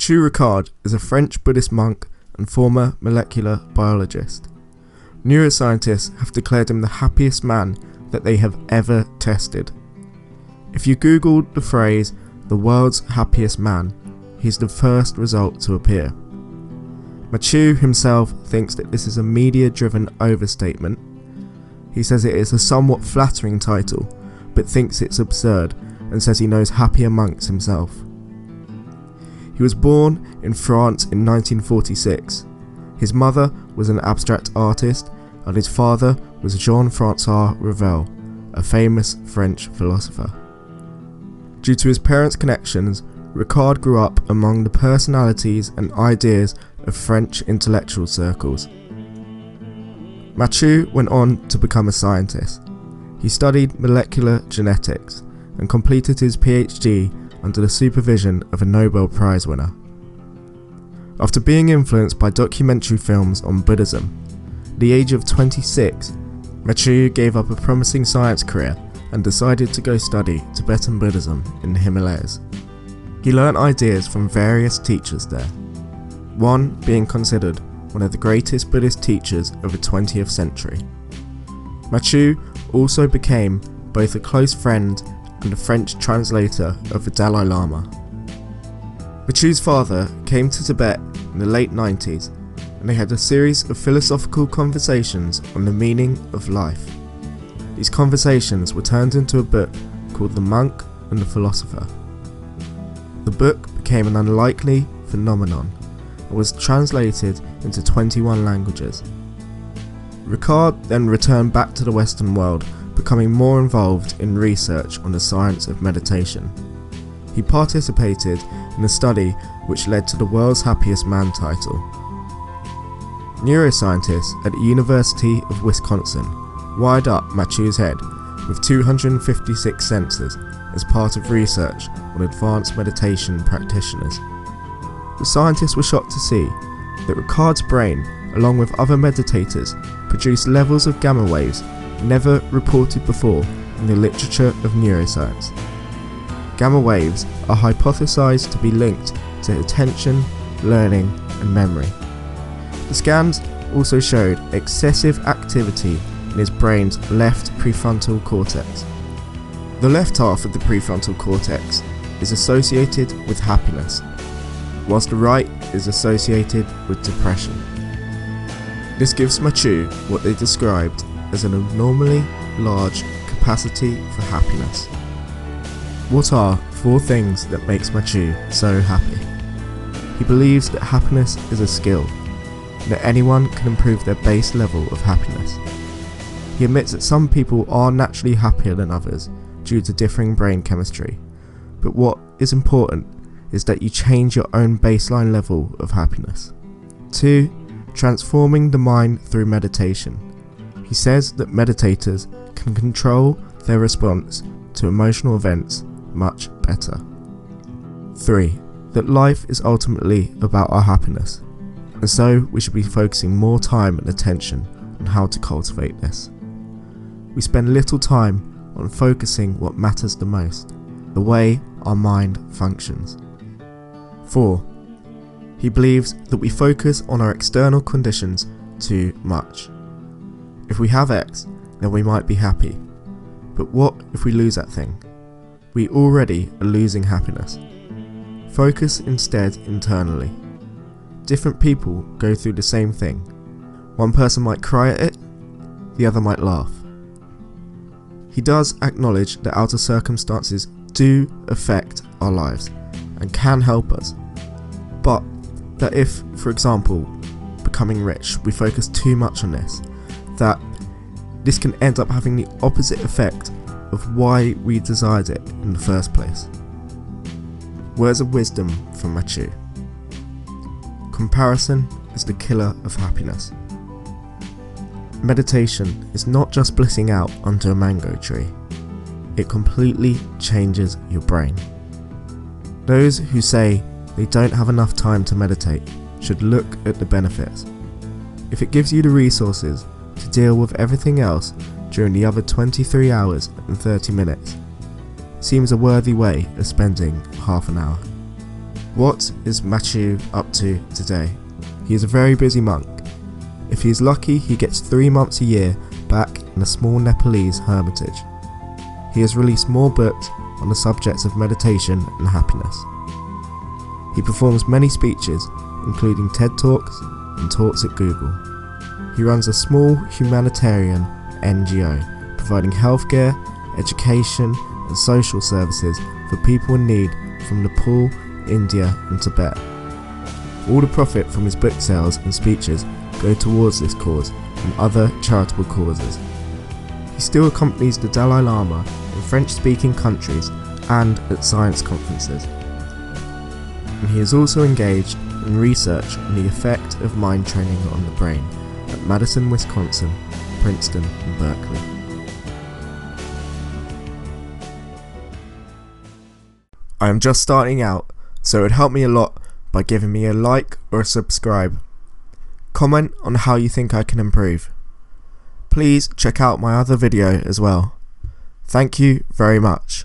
Matthieu Ricard is a French Buddhist monk and former molecular biologist. Neuroscientists have declared him the happiest man that they have ever tested. If you googled the phrase, "the world's happiest man," he's the first result to appear. Matthieu himself thinks that this is a media-driven overstatement. He says it is a somewhat flattering title, but thinks it's absurd and says he knows happier monks himself. He was born in France in 1946. His mother was an abstract artist and his father was Jean-François Revel, a famous French philosopher. Due to his parents' connections, Ricard grew up among the personalities and ideas of French intellectual circles. Matthieu went on to become a scientist. He studied molecular genetics and completed his PhD under the supervision of a Nobel Prize winner. After being influenced by documentary films on Buddhism, at the age of 26, Matthieu gave up a promising science career and decided to go study Tibetan Buddhism in the Himalayas. He learnt ideas from various teachers there, one being considered one of the greatest Buddhist teachers of the 20th century. Matthieu also became both a close friend and a French translator of the Dalai Lama. Matthieu's father came to Tibet in the late 90s and they had a series of philosophical conversations on the meaning of life. These conversations were turned into a book called The Monk and the Philosopher. The book became an unlikely phenomenon and was translated into 21 languages. Ricard then returned back to the Western world, becoming more involved in research on the science of meditation. He participated in a study which led to the World's Happiest Man title. Neuroscientists at the University of Wisconsin wired up Matthieu's head with 256 sensors as part of research on advanced meditation practitioners. The scientists were shocked to see that Ricard's brain, along with other meditators, produced levels of gamma waves never reported before in the literature of neuroscience. Gamma waves are hypothesized to be linked to attention, learning, and memory. The scans also showed excessive activity in his brain's left prefrontal cortex. The left half of the prefrontal cortex is associated with happiness, whilst the right is associated with depression. This gives Matthieu what they described as an abnormally large capacity for happiness. What are 4 things that makes Matthieu so happy? He believes that happiness is a skill, and that anyone can improve their base level of happiness. He admits that some people are naturally happier than others due to differing brain chemistry, but what is important is that you change your own baseline level of happiness. 2. Transforming the mind through meditation. He says that meditators can control their response to emotional events much better. 3. That life is ultimately about our happiness, and so we should be focusing more time and attention on how to cultivate this. We spend little time on focusing what matters the most, the way our mind functions. 4. He believes that we focus on our external conditions too much. If we have X, then we might be happy. But what if we lose that thing? We already are losing happiness. Focus instead internally. Different people go through the same thing. One person might cry at it, the other might laugh. He does acknowledge that outer circumstances do affect our lives and can help us, but that if, for example, becoming rich, we focus too much on this, that this can end up having the opposite effect of why we desired it in the first place. Words of wisdom from Matthieu. Comparison is the killer of happiness. Meditation is not just blissing out under a mango tree. It completely changes your brain. Those who say they don't have enough time to meditate should look at the benefits. If it gives you the resources to deal with everything else during the other 23 hours and 30 minutes, it seems a worthy way of spending half an hour. What is Matthieu up to today? He is a very busy monk. If he is lucky, he gets 3 months a year back in a small Nepalese hermitage. He has released more books on the subjects of meditation and happiness. He performs many speeches, including TED Talks and talks at Google. He runs a small humanitarian NGO, providing healthcare, education and social services for people in need from Nepal, India and Tibet. All the profit from his book sales and speeches go towards this cause and other charitable causes. He still accompanies the Dalai Lama in French-speaking countries and at science conferences. And he is also engaged in research on the effect of mind training on the brain at Madison, Wisconsin, Princeton and Berkeley. I am just starting out, so it would help me a lot by giving me a like or a subscribe. Comment on how you think I can improve. Please check out my other video as well. Thank you very much.